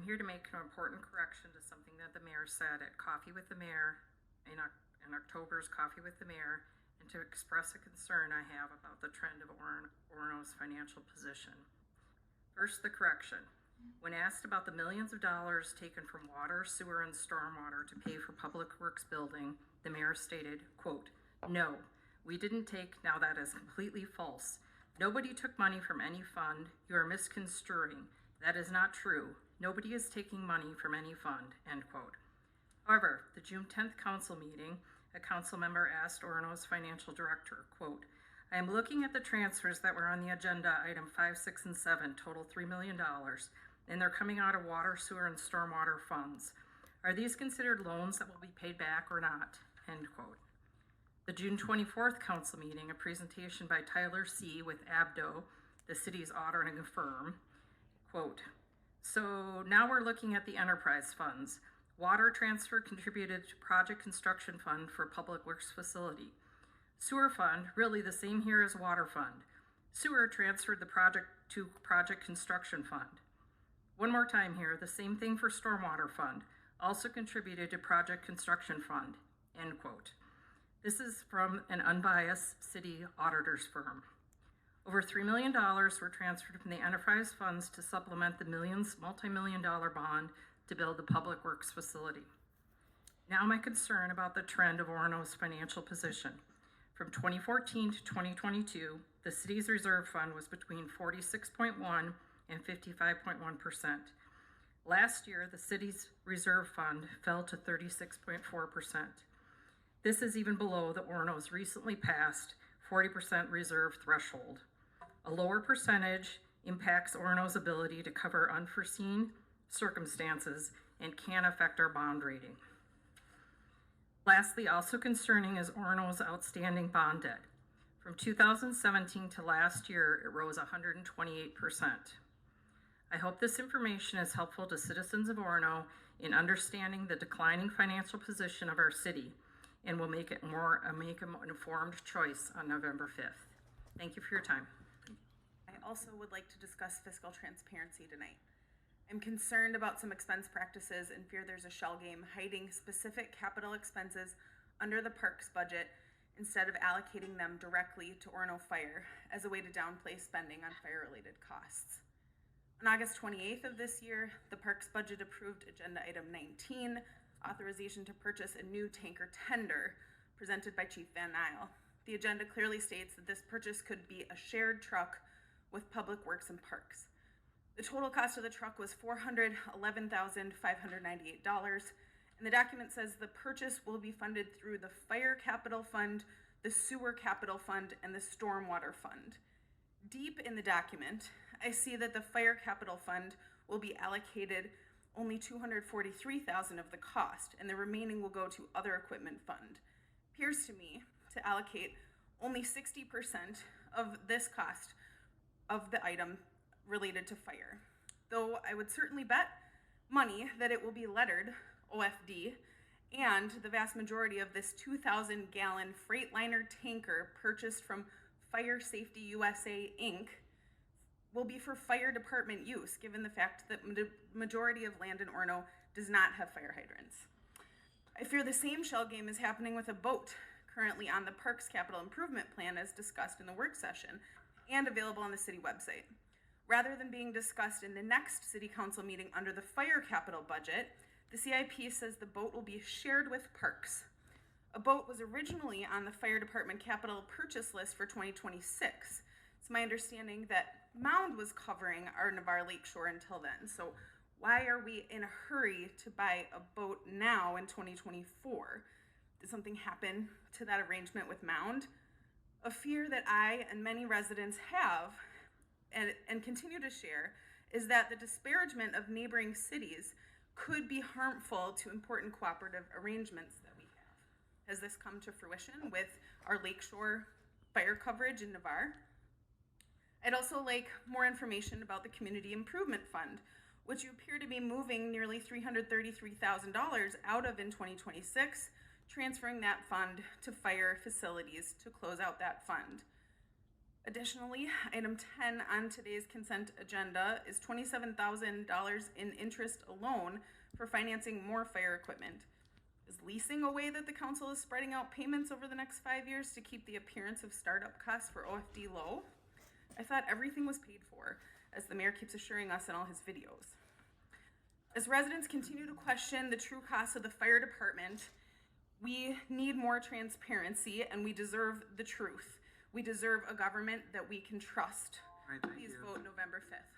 here to make an important correction to something that the mayor said at Coffee with the Mayor, in October's Coffee with the Mayor, and to express a concern I have about the trend of Orono's financial position. First, the correction. When asked about the millions of dollars taken from water, sewer, and stormwater to pay for Public Works building, the mayor stated, quote, "No, we didn't take, now that is completely false. Nobody took money from any fund. You are misconstruing. That is not true. Nobody is taking money from any fund," end quote. However, the June 10th council meeting, a council member asked Orono's financial director, quote, "I am looking at the transfers that were on the agenda, item 5, 6, and 7, total $3 million, and they're coming out of water, sewer, and stormwater funds. Are these considered loans that will be paid back or not?" End quote. The June 24th council meeting, a presentation by Tyler C. with Abdo, the city's auditing firm, quote, "So now we're looking at the enterprise funds. Water transfer contributed to project construction fund for public works facility. Sewer fund, really the same here as water fund. Sewer transferred the project to project construction fund. One more time here, the same thing for stormwater fund, also contributed to project construction fund," end quote. This is from an unbiased city auditor's firm. Over $3 million were transferred from the enterprise funds to supplement the multi-million-dollar bond to build the public works facility. Now my concern about the trend of Orono's financial position. From 2014 to 2022, the city's reserve fund was between 46.1 and 55.1%. Last year, the city's reserve fund fell to 36.4%. This is even below the Orono's recently passed 40% reserve threshold. A lower percentage impacts Orono's ability to cover unforeseen circumstances and can affect our bond rating. Lastly, also concerning is Orono's outstanding bond debt. From 2017 to last year, it rose 128%. I hope this information is helpful to citizens of Orono in understanding the declining financial position of our city and will make an informed choice on November 5th. Thank you for your time. I also would like to discuss fiscal transparency tonight. I'm concerned about some expense practices and fear there's a shell game hiding specific capital expenses under the parks budget instead of allocating them directly to Orono Fire as a way to downplay spending on fire-related costs. On August 28th of this year, the parks budget approved agenda item 19, authorization to purchase a new tanker tender presented by Chief Van Nile. The agenda clearly states that this purchase could be a shared truck with Public Works and Parks. The total cost of the truck was $411,598, and the document says the purchase will be funded through the Fire Capital Fund, the Sewer Capital Fund, and the Stormwater Fund. Deep in the document, I see that the Fire Capital Fund will be allocated only $243,000 of the cost, and the remaining will go to other equipment fund. Appears to me to allocate only 60% of this cost of the item related to fire. Though I would certainly bet money that it will be lettered OFD, and the vast majority of this 2,000-gallon Freightliner tanker purchased from Fire Safety USA, Inc. will be for fire department use, given the fact that the majority of land in Orono does not have fire hydrants. I fear the same shell game is happening with a boat currently on the Parks Capital Improvement Plan as discussed in the work session and available on the city website. Rather than being discussed in the next city council meeting under the fire capital budget, the CIP says the boat will be shared with Parks. A boat was originally on the fire department capital purchase list for 2026. It's my understanding that Mound was covering our Navarre Lakeshore until then. So why are we in a hurry to buy a boat now in 2024? Did something happen to that arrangement with Mound? A fear that I and many residents have and continue to share is that the disparagement of neighboring cities could be harmful to important cooperative arrangements that we have. Has this come to fruition with our lakeshore fire coverage in Navarre? I'd also like more information about the Community Improvement Fund, which you appear to be moving nearly $333,000 out of in 2026, transferring that fund to fire facilities to close out that fund. Additionally, item 10 on today's consent agenda is $27,000 in interest alone for financing more fire equipment. Is leasing a way that the council is spreading out payments over the next 5 years to keep the appearance of startup costs for OFD low? I thought everything was paid for, as the mayor keeps assuring us in all his videos. As residents continue to question the true cost of the fire department, we need more transparency and we deserve the truth. We deserve a government that we can trust. All right, thank Please you. vote November 5th.